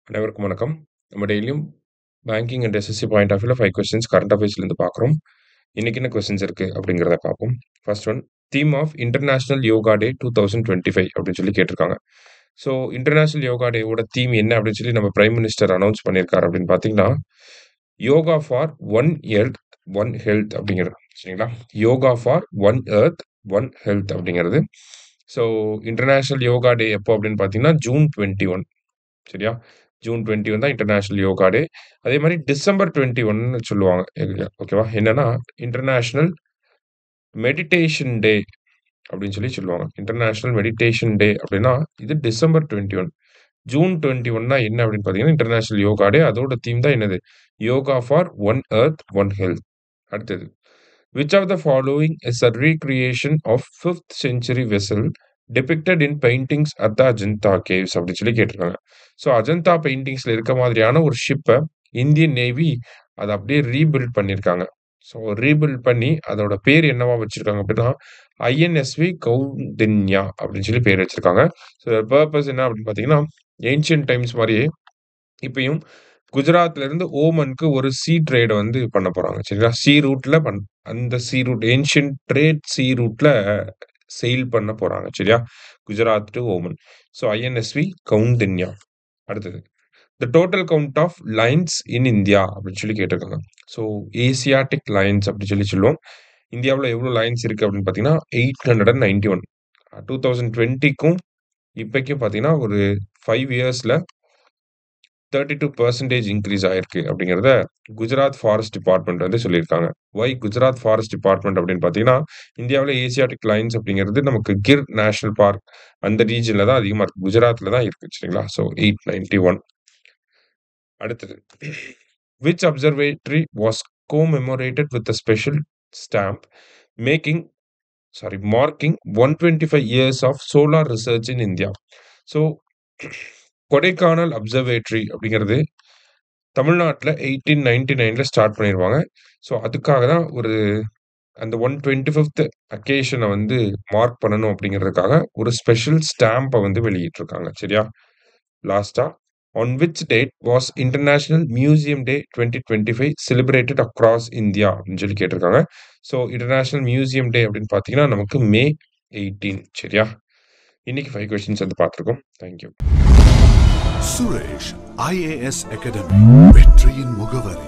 அனைவருக்கும் வணக்கம். நம்ம டெய்லியும் banking and SSC point of வியூல 5 கொஸ்டின்ஸ் கரண்ட் அஃபேர்ஸ்லேருந்து பார்க்குறோம். இன்னைக்கு என்ன கொஸ்டின்ஸ் இருக்கு அப்படிங்கிறத பார்ப்போம். First one, theme of international yoga day 2025 அப்படின்னு சொல்லி கேட்டிருக்காங்க. ஸோ இன்டர்நேஷனல் யோகா டேவோட தீம் என்ன அப்படின்னு சொல்லி நம்ம பிரைம் மினிஸ்டர் அனௌன்ஸ் பண்ணியிருக்காரு அப்படின்னு பார்த்தீங்கன்னா, yoga for one earth one health அப்படிங்கிறது. சரிங்களா? Yoga for one earth one health அப்படிங்கிறது. ஸோ இன்டர்நேஷனல் யோகா டே எப்போ அப்படின்னு பார்த்தீங்கன்னா ஜூன் 21. சரியா? ஜூன் 21 தான் இன்டர்நேஷனல் யோகா டே. அதே மாரி டிசம்பர் 21ன்னு சொல்லுவாங்க. ஓகேவா? என்னன்னா, இன்டர்நேஷனல் மெடிடேஷன் டே அப்படின்னு சொல்லி சொல்லுவாங்க. இன்டர்நேஷனல் மெடிடேஷன் டே அப்படின்னா, இது டிசம்பர் 21. ஜூன் 21னா என்ன அப்படின்னு பார்த்தீங்கன்னா, இன்டர்நேஷனல் யோகா டே. அதோட தீம் தான் என்னது? Yoga for one earth, one health. அடுத்தது, which of the following is a recreation of 5th century vessel depicted in paintings at the Ajanta caves அப்படின்னு சொல்லி கேட்டிருக்காங்க. ஸோ அஜந்தா பெயிண்டிங்ஸ்ல இருக்க மாதிரியான ஒரு ஷிப்பை இந்தியன் நேவி அதை அப்படியே ரீபில்ட் பண்ணியிருக்காங்க. ஸோ ரீபில்ட் பண்ணி அதோட பேர் என்னவா வச்சிருக்காங்க அப்படின்னா ஐஎன்எஸ்வி கௌண்டின்யா அப்படின்னு சொல்லி பேர் வச்சிருக்காங்க. ஸோ பர்பஸ் என்ன அப்படின்னு பார்த்தீங்கன்னா, ஏன்ஷியன்ட் டைம்ஸ் மாதிரியே இப்பயும் குஜராத்ல இருந்து ஓமனுக்கு ஒரு சீ ட்ரேட வந்து பண்ண போறாங்க. சரிங்களா? சீ ரூட்ல அந்த sea route ancient trade sea ரூட்ல செயில் பண்ண போறாங்க. சரியா? Gujarat to Oman. So INSV Kaundinya. அடுத்தது, the total count of lines in India அப்படின்னு சொல்லி கேட்டிருக்காங்க. ஸோ ஏசியாட்டிக் லைன்ஸ் அப்படின்னு சொல்லி சொல்லுவோம். இந்தியாவில் எவ்வளோ லைன்ஸ் இருக்கு அப்படின்னு பார்த்தீங்கன்னா 891. 2020க்கும் இப்போக்கும் பார்த்தீங்கன்னா ஒரு 5 இயர்ஸ்ல 32% இன்க்ரீஸ் ஆயிருக்கு அப்படிங்கிறத குஜராத் ஃபாரஸ்ட் டிபார்ட்மெண்ட் வந்து சொல்லியிருக்காங்க. ஒய் குஜராத் ஃபாரஸ்ட் டிபார்ட்மெண்ட் அப்படின்னு பார்த்தீங்கன்னா, இந்தியாவில் ஏசியாட்டிக் லைன்ஸ் அப்படிங்கிறது நமக்கு கிர் நேஷனல் பார்க் அந்த ரீஜன்ல தான் அதிகமாக இருக்கு. குஜராத்ல தான் இருக்கு. சரிங்களா? ஸோ 891. அடுத்தது, which observatory was commemorated with a special stamp making marking 125 years of solar research in India. So Kodaikanal observatory அப்படிங்கிறது தமிழ்நாட்டில் 1899ல ஸ்டார்ட் பண்ணிடுவாங்க. ஸோ அதுக்காக தான் அந்த 125th அக்கேஷனை வந்து மார்க் பண்ணணும் அப்படிங்கிறதுக்காக ஒரு ஸ்பெஷல் ஸ்டாம்பை வந்து வெளியிட்டிருக்காங்க. சரியா? லாஸ்டா, on which date was International Museum Day 2025 celebrated across India அப்படின்னு சொல்லி கேட்டிருக்காங்க. ஸோ இன்டர்நேஷனல் மியூசியம் டே அப்படின்னு பார்த்தீங்கன்னா நமக்கு மே 18. சரியா? இன்னைக்கு 5 கொஸ்டின்ஸ் வந்து பார்த்துருக்கோம். தேங்க்யூ. சுரேஷ் IAS அகாடமி, வெற்றியின் முகவரி.